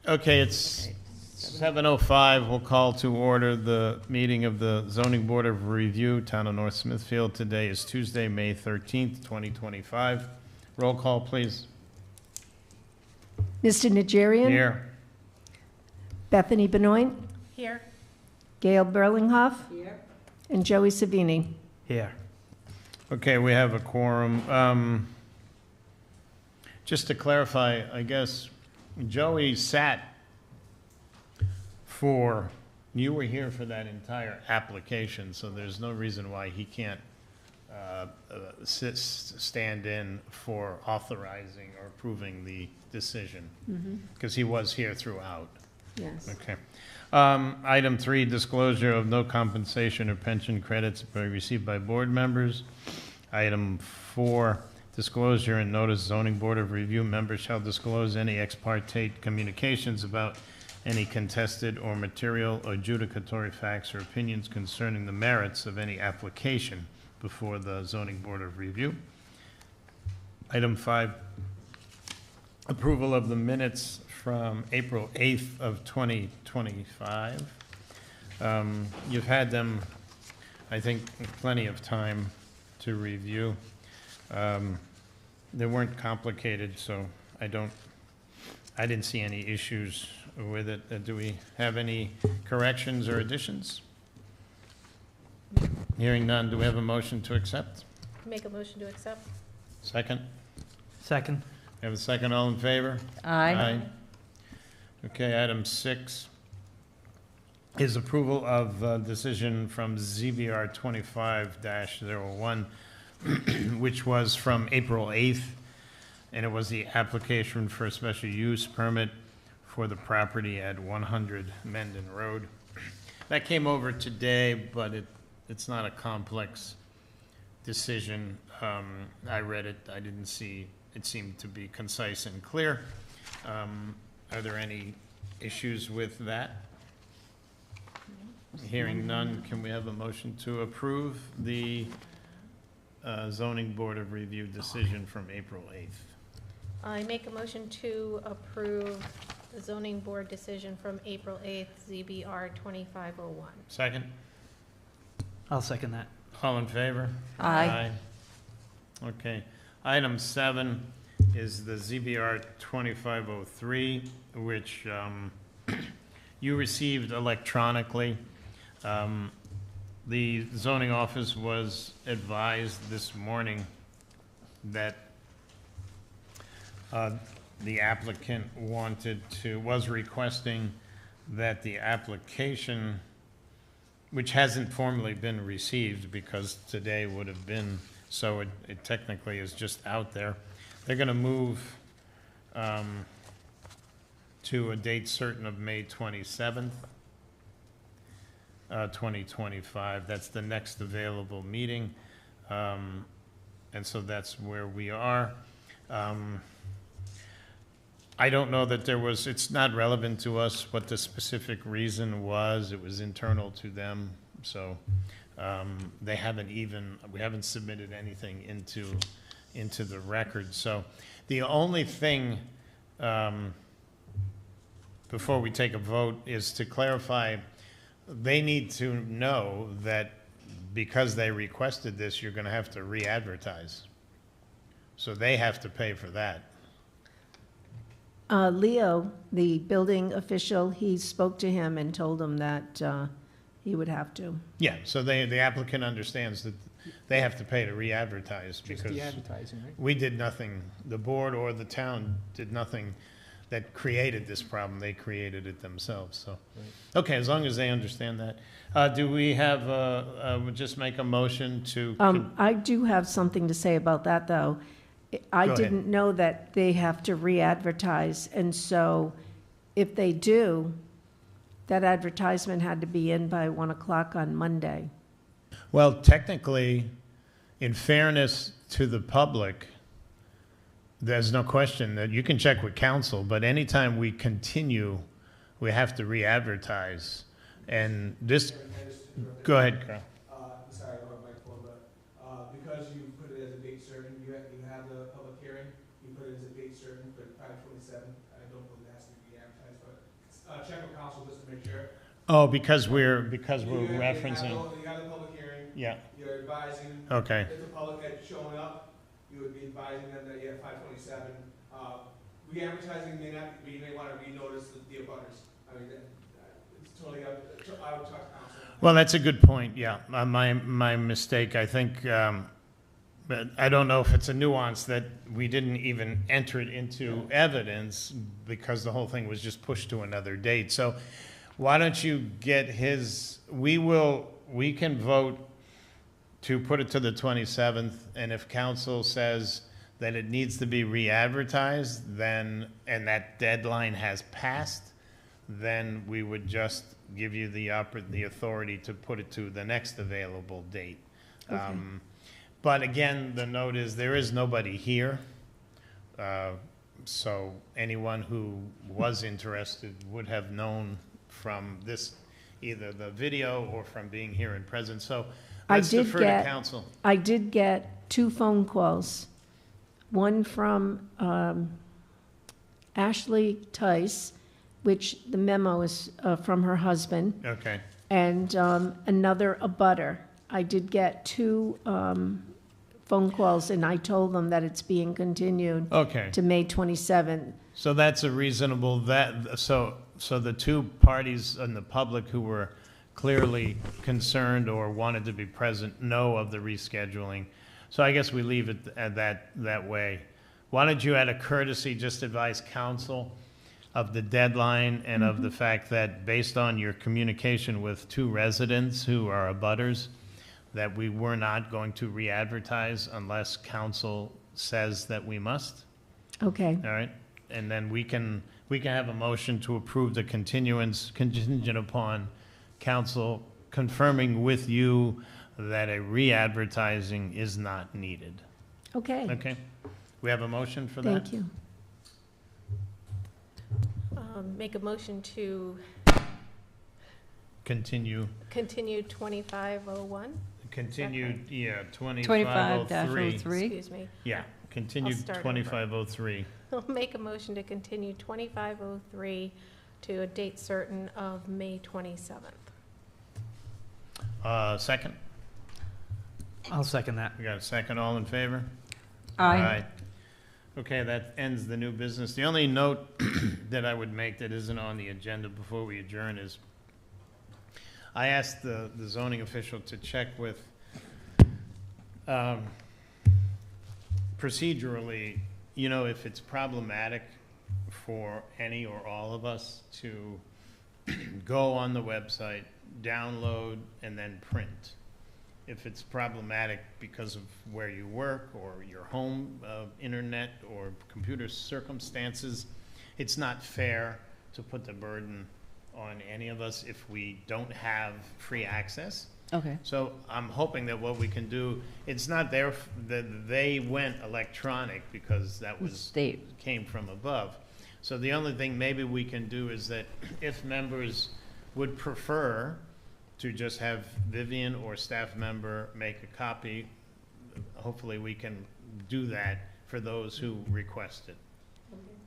Okay, it's 7:05. We'll call to order the meeting of the Zoning Board of Review, Town of North Smithfield. Today is Tuesday, May 13th, 2025. Roll call, please. Mr. Najarian? Here. Bethany Benoit? Here. Gail Berlinghoff? Here. And Joey Savini? Here. Okay, we have a quorum. Just to clarify, I guess Joey sat you were here for that entire application, so there's no reason why he can't stand in for authorizing or approving the decision, because he was here throughout. Yes. Okay. Item 3, disclosure of no compensation or pension credits received by board members. Item 4, disclosure and notice zoning board of review members shall disclose any ex parte communications about any contested or material or adjudicatory facts or opinions concerning the merits of any application before the zoning board of review. Item 5, approval of the minutes from April 8th of 2025. You've had them, I think, plenty of time to review. They weren't complicated, so I didn't see any issues with it. Do we have any corrections or additions? Hearing none, do we have a motion to accept? Make a motion to accept. Second? Second. We have a second, all in favor? Aye. Okay, item 6 is approval of decision from ZBR 25-01, which was from April 8th, and it was the application for a special use permit for the property at 100 Mendon Road. That came over today, but it's not a complex decision. I read it, I didn't see, it seemed to be concise and clear. Are there any issues with that? Hearing none, can we have a motion to approve the zoning board of review decision from April 8th? I make a motion to approve the zoning board decision from April 8th, ZBR 2501. Second? I'll second that. All in favor? Aye. Okay. Item 7 is the ZBR 2503, which you received electronically. The zoning office was advised this morning that the applicant was requesting that the application, which hasn't formally been received because today would have been, so it technically is just out there. They're going to move to a date certain of May 27th, 2025. That's the next available meeting. And so that's where we are. I don't know that it's not relevant to us what the specific reason was. It was internal to them. So we haven't submitted anything into the record. So the only thing before we take a vote is to clarify, they need to know that because they requested this, you're going to have to re-advertise. So they have to pay for that. Leo, the building official, he spoke to him and told him that he would have to. Yeah, so the applicant understands that they have to pay to re-advertise because Just the advertising, right? we did nothing, the board or the town did nothing that created this problem. They created it themselves, so. Right. Okay, as long as they understand that. Do we have, we'll just make a motion to? I do have something to say about that, though. I Go ahead. didn't know that they have to re-advertise, and so if they do, that advertisement had to be in by 1 o'clock on Monday. Well, technically, in fairness to the public, there's no question that you can check with council, but anytime we continue, we have to re-advertise. And this, go ahead, Carl. Sorry, I don't have my phone, but because you put it as a date certain, you have the public hearing, you put it as a date certain for 5/27. I don't believe it has to be advertised, but check with council just to make sure. Oh, because we're You referencing, have the public hearing, yeah, you're advising, okay. if the public had shown up, you would be advising them that you have 527. Re-advertising may not, you may want to renotice the abutters. I mean, it's totally up, I would talk to council. Well, that's a good point, yeah. My mistake, I think, but I don't know if it's a nuance that we didn't even enter it into evidence because the whole thing was just pushed to another date. So why don't you get his, we can vote to put it to the 27th, and if council says that it needs to be re-advertised, then, and that deadline has passed, then we would just give you the authority to put it to the next available date. Okay. But again, the note is there is nobody here. So anyone who was interested would have known from this, either the video or from being here in presence. So let's defer to council. I did get 2 phone calls. One from Ashley Tice, which the memo is from her husband, Okay, and another abutter. I did get 2 phone calls, and I told them that it's being continued okay. to May 27th. So that's a reasonable, so the 2 parties in the public who were clearly concerned or wanted to be present know of the rescheduling. So I guess we leave it at that way. Why don't you, out of courtesy, just advise council of the deadline and of the fact that based on your communication with 2 residents who are abutters, that we were not going to re-advertise unless council says that we must? Okay, All right, and then we can have a motion to approve the continuance contingent upon council confirming with you that a re-advertising is not needed. okay, Okay? We have a motion for that? thank you. Make a motion to Continue, continue 2501, yeah, 25-03. excuse me. Yeah, continue I'll start over. 2503. I'll make a motion to continue 2503 to a date certain of May 27th. Second? I'll second that. We got a second, all in favor? Aye. Okay, that ends the new business. The only note that I would make that isn't on the agenda before we adjourn is, I asked the zoning official to check with, procedurally, if it's problematic for any or all of us to go on the website, download, and then print. If it's problematic because of where you work or your home internet or computer circumstances, it's not fair to put the burden on any of us if we don't have free access. Okay. So I'm hoping that what we can do, it's not that they went electronic because that was State. came from above. So the only thing maybe we can do is that if members would prefer to just have Vivian or staff member make a copy, hopefully we can do that for those who request it.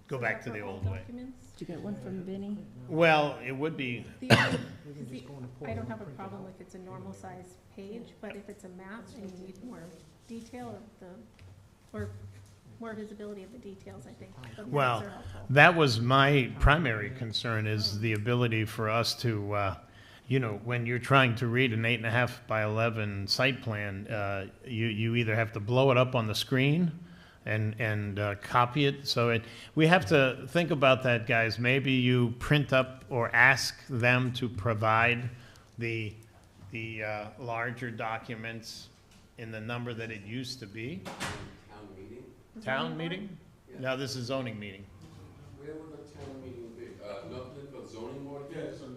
Go back to the old way. Did you get one from Vinnie? Well, it would be, I don't have a problem if it's a normal size page, but if it's a map and you need more detail or more visibility of the details, I think the maps well, are helpful. that was my primary concern, is the ability for us to, when you're trying to read an 8.5 by 11 site plan, you either have to blow it up on the screen and copy it. So we have to think about that, guys. Maybe you print up or ask them to provide the larger documents in the number that it used to be. Town meeting? Town meeting? No, this is zoning meeting. Where would the town meeting be? Nothing but zoning board?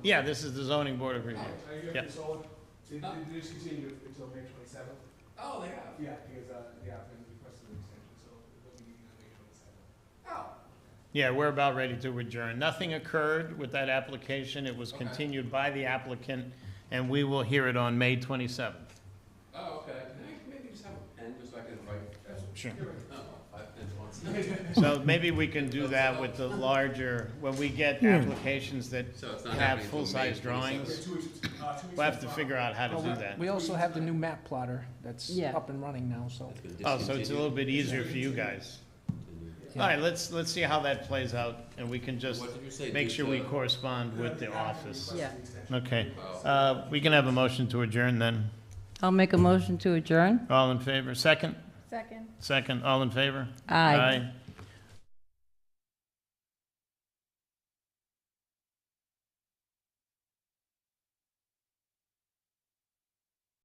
Yeah, this is the zoning board of review. Are you Yeah. have sold? Did they just continue until May 27th? Oh, they have? Yeah, because the applicant requested an extension, so it'll be May 27th. Oh, Yeah, we're about ready to adjourn. Nothing occurred with that application. It was Okay. continued by the applicant, and we will hear it on May 27th. oh, okay. Can I maybe just have a pen just so I can write? Sure. Oh, 5 pens, 1 So maybe we can do that with the larger, when we get applications that So it's not have happening until full-size May drawings, 2 weeks, 2 weeks. we'll have to figure out how to do that. We also have the new map plotter that's Yeah. up and running now, so. Oh, so it's a little bit easier for you guys. All right, let's see how that plays out, and we can just What did you say? make Did, sure we correspond with the office. Yeah. Okay, we can have a motion to adjourn then. I'll make a motion to adjourn. All in favor? Second? Second. Second, all in favor? Aye. Aye.